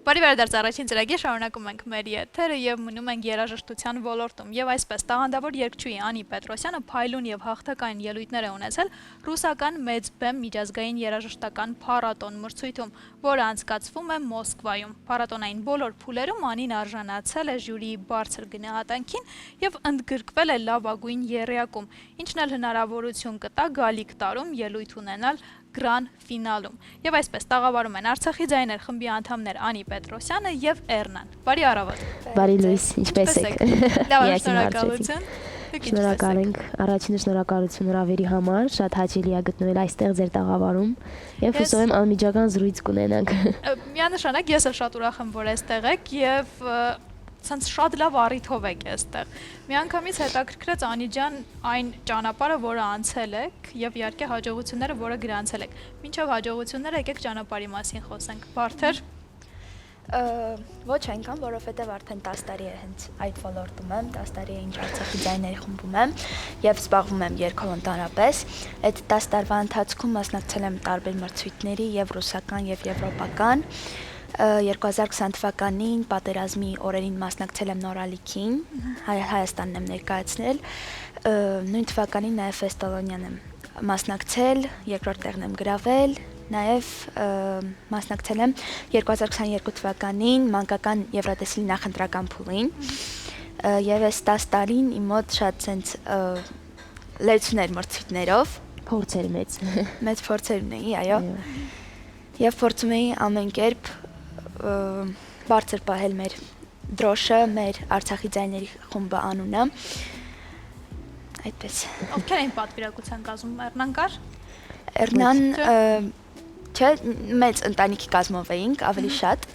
Բարի վերադարձ առաջին ծրագիր շարունակում ենք մեր եթերը եւ մնում ենք երաժշտության ոլորտում եւ այսպես տաղանդավոր երգչուհի Անի Պետրոսյանը փայլուն եւ հաղթակային ելույթներ է ունեցել ռուսական մեծ բեմ միջազգային երաժշտական փառատոն մրցույթում, որը անցկացվում է Մոսկվայում։ Փառատոնային բոլոր փուլերում Անին արժանացել է ժյուրիի բարձր գնահատանքին եւ ընդգրկվել է լավագույն եռյակում, ինչն էլ հնարավորություն կտա գալիք տարում ելույթ ունենալ Գրան ֆինալում։ Եվ այսպես տաղավարում են Արցախի ձայներ խմբի անդամներ Անի Պետրոսյանը եւ Էռնան։ Բարի առավոտ։ Բարի լույս, ինչպես եք։ Լավ, շնորհակալություն։ Շնորհակալ ենք, առաջինը շնորհակալություն հրավերի համար, շատ հաճելի է գտնվել այստեղ ձեր տաղավարում եւ հուսով եմ անմիջական զրույց կունենանք։ Միանշանակ ես էլ շատ ուրախ եմ, որ այստեղ եք եւ ցանց շատ լավ առիթով եք այստեղ։ Միանգամից հետաքրքրեց Անի ջան այն ճանապարհը, որը անցել եք եւ իհարկե հաջողությունները, որը գրանցել եք։ Մինչեւ հաջողությունները եկեք ճանապարհի մասին խոսենք։ Բարթեր Ոչ այնքան, որովհետև արդեն 10 տարի է հենց այդ ոլորտում եմ, 10 տարի է ինչ Արցախի ձայների խմբում եմ եւ զբաղվում եմ երգով ընդհանրապես։ Այդ 10 տարվա ընթացքում մասնակցել եմ տարբեր մրցույթների եւ ռուսական եւ եվրոպական։ 2020 թվականին պատերազմի օրերին մասնակցել եմ Նորալիքին, Հայաստանն եմ ներկայացնել, նույն թվականին նաև Ֆեստալոնյան եմ մասնակցել, երկրորդ տեղն եմ գրավել, նաև մասնակցել եմ 2022 թվականին մանկական Եվրատեսիլի նախընտրական փուլին, եւ այս 10 տարին իմ մոտ շատ sense լեցուներ մրցույթներով, Փորձեր մեծ փորձեր ունեի, այո, եւ փորձում էի ամեն կերպ բարձր պահել մեր դրոշը, մեր Արցախի ձայների խումբը անունը։ Այդպես։ Ովքեր էին պատվիրակության կազմում, Էռնան կար։ Էռնան չէ, մեծ ընտանիքի կազմով էինք, ավելի շատ,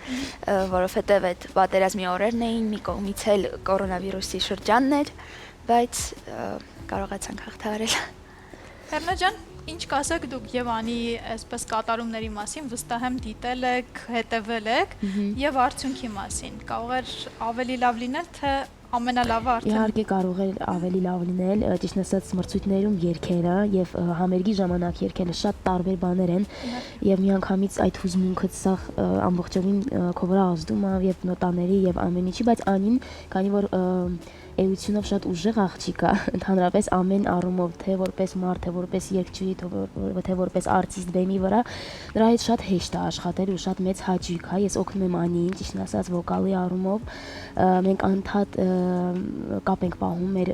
որովհետև այդ պատերազմի օրերն էին, մի կողմից էլ կորոնավիրուսի շրջանն էր, բայց կարողացանք հաղթահարել։ Էռնա ջան, ինչ կասեք դուք եւ Անի այսպես կատարումների մասին, վստահ եմ դիտել եք, հետևել եք եւ արդյունքի մասին։ Կարող էր ավելի լավ լինել, թե ամենալավը արդեն։ Իհարկե կարող է ավելի լավ լինել, ճիշտ ասած մրցույթներում երգերը եւ համերգի ժամանակ երգելը շատ տարբեր բաներ են եւ միանգամից այդ հուզմունքը սաղ ամբողջովին քո վրա ազդում է եւ նոտաների եւ ամեն ինչի, բայց Անին, քանի որ էությունով շատ ուժեղ աղջիկ է, ընդհանրապես ամեն առումով, թե որպես մարդ, թե որպես երգչուհի, թե որպես արտիստ բեմի վրա, նրա հետ շատ հեշտ է աշխատել ու շատ մեծ հաճույք է։ Ես օգնում եմ Անիին, ճիշտ ասած, վոկալի առումով, մենք անդադ կապ ենք պահում մեր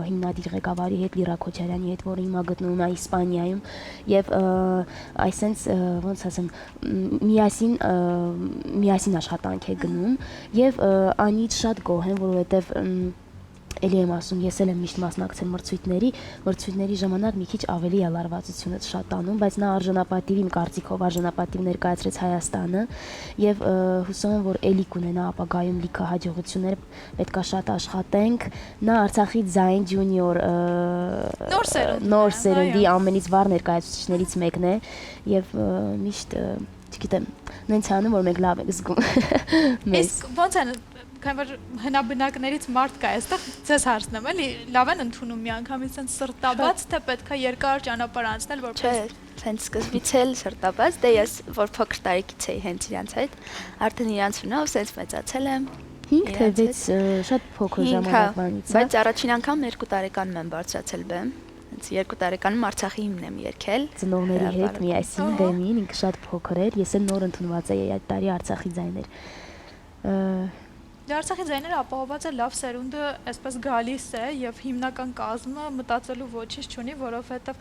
հիմնադիր ղեկավարի հետ, Լիրա Քոչարյանի հետ, որը հիմա գտնվում է Իսպանիայում, եւ այսենց ոնց ասեմ, միասին աշխատանք է գնում եւ Անից շատ գոհ եմ, որովհետեւ Էլի եմ ասում, ես էլ եմ միշտ մասնակցել մրցույթների ժամանակ մի քիչ ավելի է լարվածությունը շատանում, բայց նա արժանապատիվ իմ կարծիքով արժանապատիվ ներկայացրեց Հայաստանը եւ հուսով եմ, որ էլի կունենա ապագայում լիքը հաջողություններ, պետքա շատ աշխատենք։ Նա Արցախի ձայն ջունիոր նոր սերնդի ամենից վառ ներկայացուցիչներից մեկն է եւ միշտ, չգիտեմ, նենց անում, որ մենք լավ ենք զգում։ Իսկ ո՞նց են քանի որ հնաբնակներից մարդ կա այստեղ, ձեզ հարցնեմ, էլի լավ են ընդունում միանգամից են սրտաբաց, թե պետքա երկար ճանապարհ անցնել, որպես Չէ, հենց սկզբից էլ սրտաբաց, դե ես որ փոքր տարիքից էի հենց իրանց հետ, արդեն իրանց ունով սենց մեծացել եմ։ 5 թե 6 շատ փոքր ժամանակվանից է։ Բայց առաջին անգամ 2 տարեկանում եմ բարձրացել բեմ։ Հենց 2 տարեկանում Արցախի հիմն եմ երգել։ Ծնողների հետ միասին բեմին, ինքը շատ փոքր էր, ես էլ նոր ընդունված էի այդ տարի Արցախի ձայներ։ Արցախի ձայները ապահովված է լավ սերունդը այսպես գալիս է եւ հիմնական կազմը մտածելու ոչինչ չունի, որովհետեւ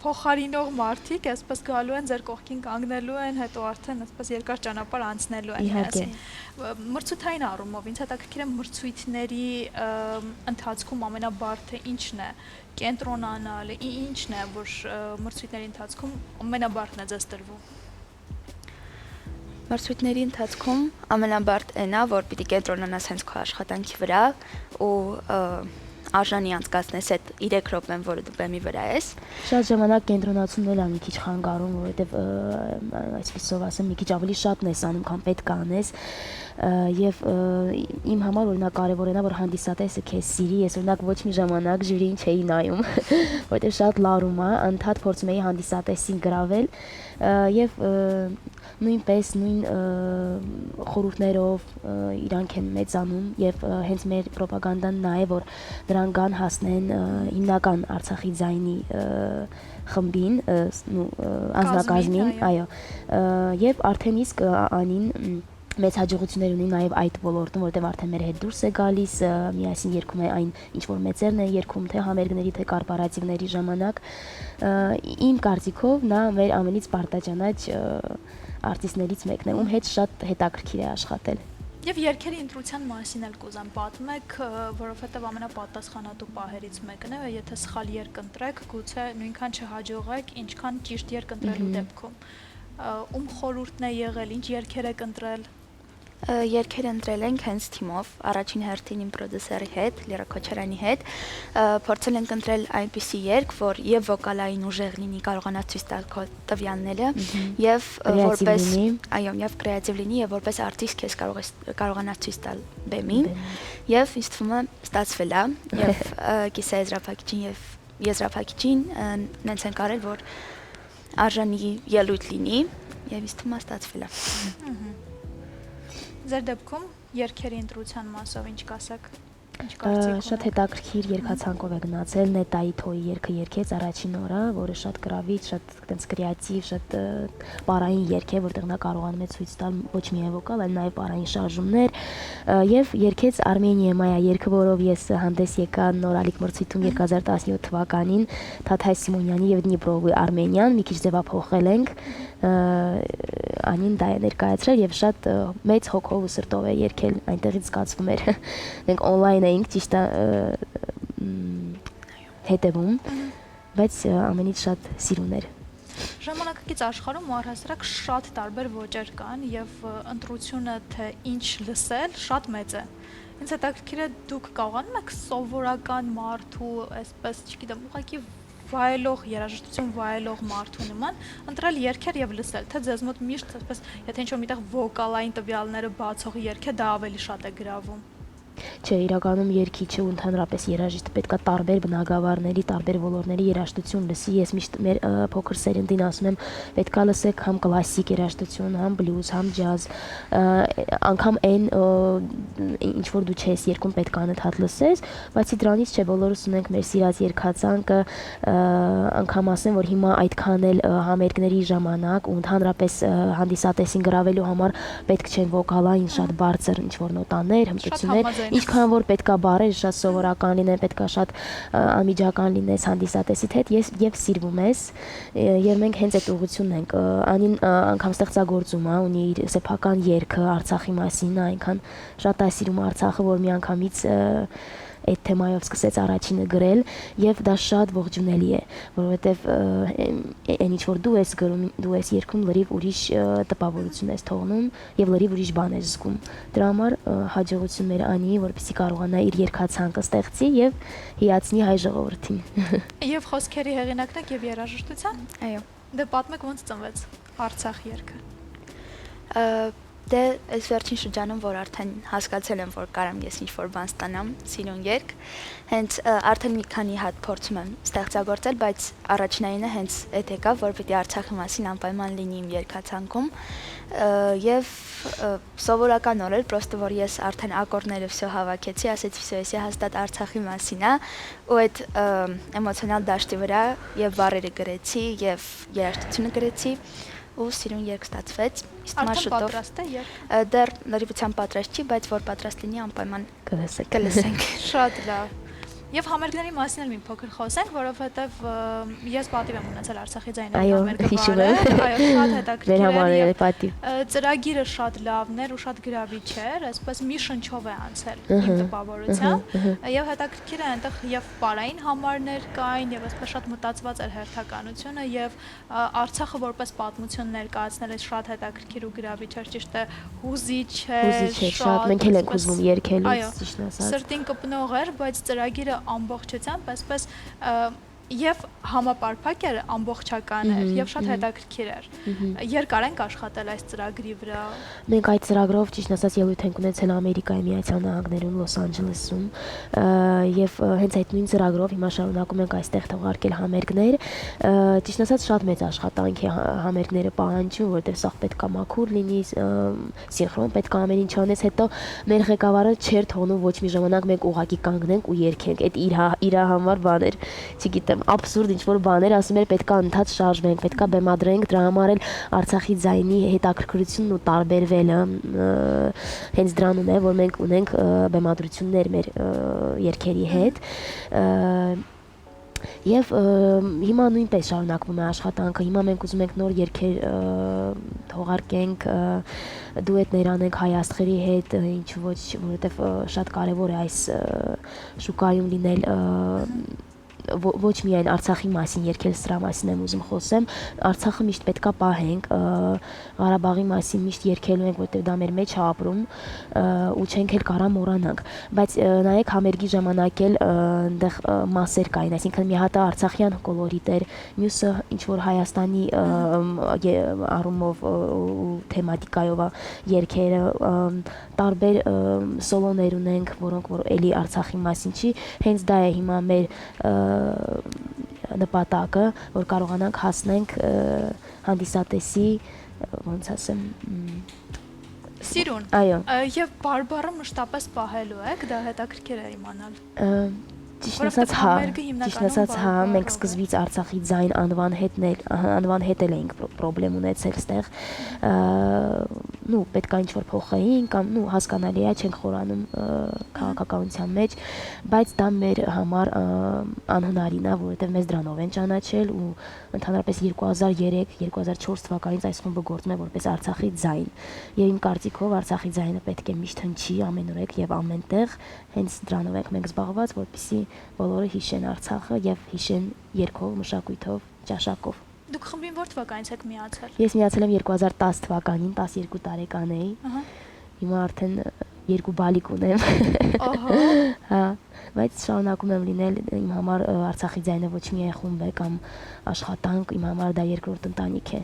փոխարինող մարդիկ այսպես գալու են ձեր կողքին կանգնելու են, հետո արդեն այսպես երկար ճանապարհ անցնելու են միասին։ Մրցութային առումով ինձ հետաքրքիր է մրցույթների ընթացքում ամենաբարդը ինչն է, կենտրոնանալը, ինչն է, որ մրցույթների ընթացքում ամենաբարդն է ձեզ տրվում։ Մրցույթների ընթացքում ամենաբարդ էն է, որ պիտի կենտրոնանաս հենց քո աշխատանքի վրա ու արժանի անցկացնես այդ 3 րոպեն, որը դու բեմի վրա ես։ Շատ ժամանակ կենտրոնացումն էլ մի քիչ խանգարում, որովհետև այսպեսով ասեմ, մի քիչ ավելի շատն ես անում, քան պետք է անես։ Եվ իմ համար օրինակ կարևորն է, որ հանդիսատեսը քեզ սիրի, ես օրինակ ոչ մի ժամանակ ժյուրիին չէի նայում, որովհետև շատ լարում է, անդադ փորձում էի հանդիսատեսին գրավել եւ նույնպես նույն խորհուրդներով իրանք են մեծանում եւ հենց մեր ռոպագանդան նա է, որ դրան կան հասնեն հիմնական Արցախի ձայնի խմբին, անձնակազմին, այո, եւ արդեն իսկ անին մեծ հաջողություններ ունի նաև այդ ոլորտում, որտեղ արդեն մեր հետ դուրս է գալիս, միասին երգում է այն, ինչ որ մեծերն են երգում, թե համերգների, թե կորպորատիվների ժամանակ։ Իմ կարծիքով նա մեր ամենից պարտաճանաչ արտիստներից մեկն է, ում հետ շատ հետաքրքիր է աշխատել։ Եվ երգերի ընտրության մասին էլ կուզեմ պատմեք, որովհետև ամենապատասխանատու պահերից մեկն է, եթե սխալ երգ ընտրեք, գուցե նույնքան չհաջողեք, ինչքան ճիշտ երգ ընտրելու դեպքում։ Ում խորհուրդն է եղել, ինչ երգեր եք ընտրել։ Երգեր ընտրել ենք հենց թիմով, առաջին հերթին իմ պրոդյուսերի հետ, Լիրա Քոչարյանի հետ, փորձել ենք ընտրել այնպիսի երգ, որ եւ վոկալային ուժեղ լինի, կարողանա ցույց տալ քո տվյալները, եւ որպես, այո, եւ կրեատիվ լինի, եւ որպես արտիստ քեզ կարողանա ցույց տալ բեմին, եւ ինձ թվում է ստացվել է, եւ Կիսա եզրափակիչին եւ եզրափակիչին նենց են կարել, որ արժանի ելույթ լինի, եւ ինձ թվում է ստացվել է։ Ձեր դեպքում երգերի ընտրության մասով ինչ կասեք։ Ինչ կարծիք Շատ հետաքրքիր երգացանկով է գնացել Նետայի Թոյի երգը երգեց առաջին օրը, որը շատ գրավիչ, շատ այդպես կրեատիվ, շատ պարային երգ է, որտեղ նա կարողանում է ցույց տալ ոչ միայն վոկալ, այլ նաև պարային շարժումներ, եւ երգեց Արմենիա Մայա երգը, որով ես հանդես եկա նորալիք մրցույթում 2017 թվականին Թաթայ Սիմոնյանի եւ Դնիպրովի Արմենիան, մի քիչ ձևափոխել ենք, անին դա է ներկայացրել եւ շատ մեծ հոգով ու սրտով է երգել, այնտեղից զգացվում էր մենք on-line էինք ճիշտ հետևում, բայց ամենից շատ սիրուն էր։ Ժամանակակից աշխարհում ու առհասարակ շատ տարբեր ոճեր կան եւ ընտրությունը թե ինչ լսել շատ մեծ է։ Ինձ հետաքրքիր է դուք կարողանում եք սովորական մարդու, այսպես, չգիտեմ, ուղղակի վայելող երաժշտություն վայելող մարդու նման ընտրել երգեր եւ լսել, թե ձեզ մոտ միշտ այսպես, եթե ինչ-որ միտեղ վոկալային տվյալները բացող երգ է, դա ավելի շատ է գրավում։ Չէ, իրականում երգիչը ու ընդհանրապես երաժիշտը պետքա տարբեր բնագավառների, տարբեր ոլորտների երաժշտություն լսի։ Ես միշտ մեր փոքր սերնդին ասում եմ, պետքա լսեք համ կլասիկ երաժշտություն, համ բլյուզ, համ ջազ, անգամ այն ինչ որ դու չես երգում պետք է անընդհատ լսես, բացի դրանից չէ, բոլորս ունենք մեր սիրած երգացանկը, անգամ ասեմ, որ հիմա այդքան էլ համերգների ժամանակ ու ընդհանրապես հանդիսատեսին գրավելու համար պետք չեն վոկալային շատ բարձր ինչ որ նոտաներ, հմտություններ, ինչքան որ պետքա բարեր շատ սովորական լինեն, պետքա շատ անմիջական լինես հանդիսատեսիդ հետ եւ սիրվում ես, եւ մենք հենց այդ ուղղությունն ենք, անին անգամ ստեղծագործում է, ունի իր սեփական երգը Արցախի մասին, այնքան շատ է սիրում Արցախը, որ մի անգամից այդ թեմայով սկսեց առաջինը գրել եւ դա շատ ողջունելի է, որովհետեւ այն ինչ որ դու ես գրում, դու ես երգում լրիվ ուրիշ տպավորություն ես թողնում եւ լրիվ ուրիշ բան ես զգում։ Դրա համար հաջողություններ անի, որպեսզի կարողանա իր երգացանկը ստեղծի եւ հիացնի հայ ժողովրդին։ Եվ խոսքերի հեղինակն եք եւ երաժշտության։ Այո։ Դե պատմեք ոնց ծնվեց Արցախ երգը։ Դե այս վերջին շրջանում, որ արդեն հասկացել եմ, որ կարամ ես ինչ-որ բան ստանամ, սիրուն երգ, հենց արդեն մի քանի հատ փորձում եմ ստեղծագործել, բայց առաջնայինը հենց այդ եկավ, որ պիտի Արցախի մասին անպայման լինի իմ երգացանկում, եւ սովորական օրեր, պրոստը որ ես արդեն ակորդները վсё հավաքեցի, ասեցի, վсё, ես հաստատ Արցախի մասին է, ու այդ էմոցիոնալ դաշտի վրա եւ բառերը գրեցի եւ երաժշտությունը գրեցի ու սիրուն երգ ստացվեց։ Արդեն պատրաստ է երգը։ Դեռ լրիվության պատրաստ չի, բայց որ պատրաստ լինի անպայման կլսենք։ Շատ լավ։ Եվ համերգների մասին էլ մի փոքր խոսենք, որովհետև ես պատիվ եմ ունեցել Արցախի ձայների համերգը վարել, այո, շատ հետաքրքիր էր։ Ծրագիրը շատ լավն էր ու շատ գրավիչ էր, այսպես մի շնչով է անցել իմ տպավորությամբ, եւ հետաքրքիր է այնտեղ եւ պարային համարներ կային եւ այսպես շատ մտածված էր հերթականությունը եւ Արցախը որպես պատմություն ներկայացնել է շատ հետաքրքիր ու գրավիչ էր, ճիշտ է, հուզիչ էր, շատ մենք էլ ենք ուզում երգել, ճիշտ ասած։ Սրտին կպնող էր, բայց ծրագիրը ամբողջությամբ այսպես եւ համապարփակ էր, ամբողջական էր եւ շատ հետաքրքիր էր։ Երկար ենք աշխատել այս ծրագրի վրա։ Մենք այդ ծրագրով ճիշտ ասած ելույթ ենք ունեցել Ամերիկայի Միացյալ Նահանգներում, Լոս Անջելեսում, եւ հենց այդ նույն ծրագրով հիմա շարունակում ենք այստեղ թողարկել համերգներ։ Ճիշտ ասած շատ մեծ աշխատանք է համերգները պահանջում, որովհետեւ սա պետք է մաքուր լինի, սինխրոն պետք է ամեն ինչ անես, հետո մեր ղեկավարը չէր թողնում ոչ մի ժամանակ մենք ուղակի կանգնենք ու երգենք։ Այդ իր համար բան էր, չգիտեմ, абսուրդ ինչ որ բաներ, ասում էր պետք է ընդհանուր շարժվենք, պետք է բեմադրենք, դրա համար էլ Արցախի ձայնի հետաքրքրությունն ու տարբերվելը հենց դրանում է, որ մենք ունենք բեմադրություններ մեր երգերի հետ։ Եվ հիմա նույնպես շարունակվում է աշխատանքը, հիմա մենք ուզում ենք նոր երգեր թողարկենք, դուետներ անենք հայ աստղերի հետ, ինչ ոչ, որովհետև շատ կարևոր է այս շուկայում լինել ոչ միայն Արցախի մասին երգել, սրա մասին եմ ուզում խոսեմ, Արցախը միշտ պետքա պահենք, Ղարաբաղի մասին միշտ երգելու ենք, որտեղ դա մեր մեջ է ապրում ու չենք էլ կարա մոռանանք, բայց նայեք համերգի ժամանակ էլ այնտեղ մասեր կային, այսինքն մի հատը արցախյան կոլորիտ էր, մյուսը ինչ որ Հայաստանի առումով ու թեմատիկայով երգերը, տարբեր սոլոներ ունենք, որոնք որ էլի Արցախի մասին չի, հենց դա է հիմա մեր նպատակը, որ կարողանանք հասնենք հանդիսատեսի, ոնց ասեմ, սիրուն։ Այո։ Եվ բարբառը մշտապես պահելու եք, դա հետաքրքիր է իմանալ։ Ճիշտ ասած, հա, մենք սկզբից Արցախի ձայն անվան հետ էինք պրոբլեմ ունեցել ստեղ, նու պետք է ինչ-որ փոխեին կամ նու հասկանալի է չենք խորանում քաղաքականության մեջ, բայց դա մեր համար անհնարին է, որովհետև մեզ դրանով են ճանաչել ու ընդհանրապես 2003-2004 թվականից այս խումբը գործում է որպես Արցախի ձայն եւ իմ կարծիքով Արցախի ձայնը պետք է միշտ հնչի ամենուրեք եւ ամենտեղ, հենց դրանով ենք մենք զբաղված, որպեսզի բոլորը հիշեն Արցախը եւ հիշեն երգով, մշակույթով, ճաշակով։ Դուք խմբին որ թվականից եք միացել։ Ես միացել եմ 2010 թվականին, 12 տարեկան էի։ Հիմա արդեն 2 բալիկ ունեմ։ Ահա։ Հա, բայց շարունակում եմ լինել իմ համար Արցախի ձայնը ոչ միայն խումբ է կամ աշխատանք, իմ համար դա երկրորդ ընտանիք է։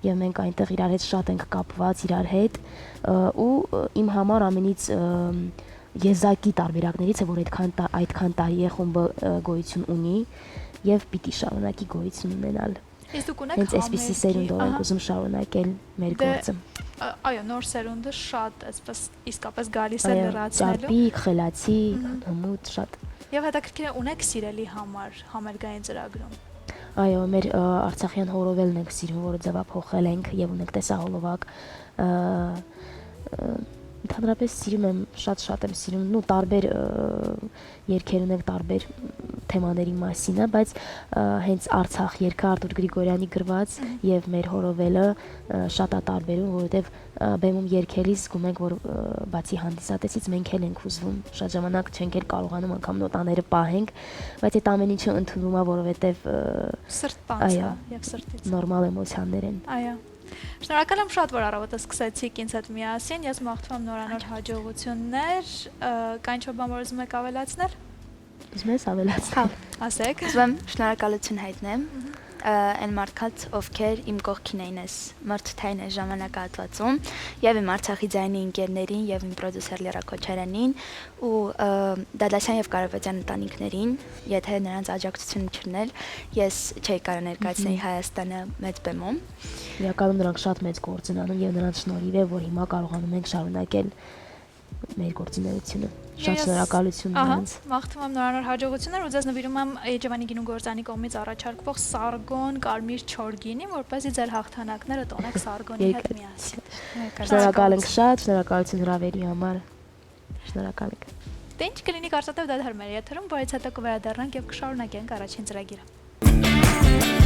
Եվ մենք այնտեղ իրար հետ շատ ենք կապված իրար հետ ու իմ համար ամենից եզակի տարբերակներից է, որ այդքան տարի է խումբը գոյություն ունի եւ պիտի շարունակի գոյություն ունենալ։ Իսկ դուք ունեք հենց այսպիսի սերունդով ենք ուզում շարունակել մեր գործը։ Այո, նոր սերունդը շատ այսպես իսկապես գալիս է լրացնելու։ Ճարպիկ, խելացի, հմուտ, շատ։ Եվ հետաքրքիր է ունեք սիրելի համար համերգային ծրագրում։ Այո, մեր Արցախյան հորովելն ենք սիրում, որը ձևափոխել ենք եւ ունենք տեսահոլովակ ընդհանրապես սիրում եմ, շատ եմ սիրում, նու տարբեր երգեր ունենք տարբեր թեմաների մասին, բայց հենց Արցախ երգը Արտուր Գրիգորյանի գրված եւ մեր հորովելը շատ է տարբերում, որովհետեւ բեմում երգելիս զգում ենք, որ բացի հանդիսատեսից մենք էլ ենք ուզվում, շատ ժամանակ չենք էլ կարողանում անգամ նոտաները պահենք, բայց այդ ամեն ինչը ընդունվում է, որովհետեւ սրտանց է եւ սրտից նորմալ էմոցիաներ են։ Այո։ Շնորհակալ եմ շատ, որ առավոտը սկսեցիք ինձ հետ միասին, ես մաղթում եմ նորանոր հաջողություններ, կան ինչ-որ բան, որ ուզում եք ավելացնել։ Ուզում ես ավելացնել։ Ասեք։ Ուզում եմ շնորհակալություն հայտնեմ այն մարդկանց, ովքեր իմ կողքին էին այս մրցութային ժամանակահատվածում, եւ իմ Արցախի ձայնի ընկերներին եւ իմ պրոդյուսեր Լերա Քոչարյանին ու Դադասյան եւ Կարապետյան ընտանիքներին, եթե նրանց աջակցությունը չլիներ, ես չէի կարող ներկայացնել Հայաստանը մեծ բեմում։ Իրականում նրանք շատ մեծ գործ են անում եւ նրանց շնորհիվ է, որ հիմա կարողանում ենք շարունակել մեր գործունեությունը։ Շատ շնորհակալություն նրանց։ Մաղթում եմ նորանոր հաջողություններ ու ձեզ նվիրում եմ Էջևանի գինու գործանի կողմից առաջարկվող Սարգոն կարմիր չորգինի, որպեսզի ձեր հաղթանակները տոնեք Սարգոնի հետ միասին։ Շնորհակալ ենք շատ, շնորհակալություն հրավերի համար։ Շնորհակալ ենք։ Դե ինչ կլինի կարծատև դադար մեր եթերում, որից հետո կվերադառնանք եւ կշարունակենք առաջին ծրագիրը։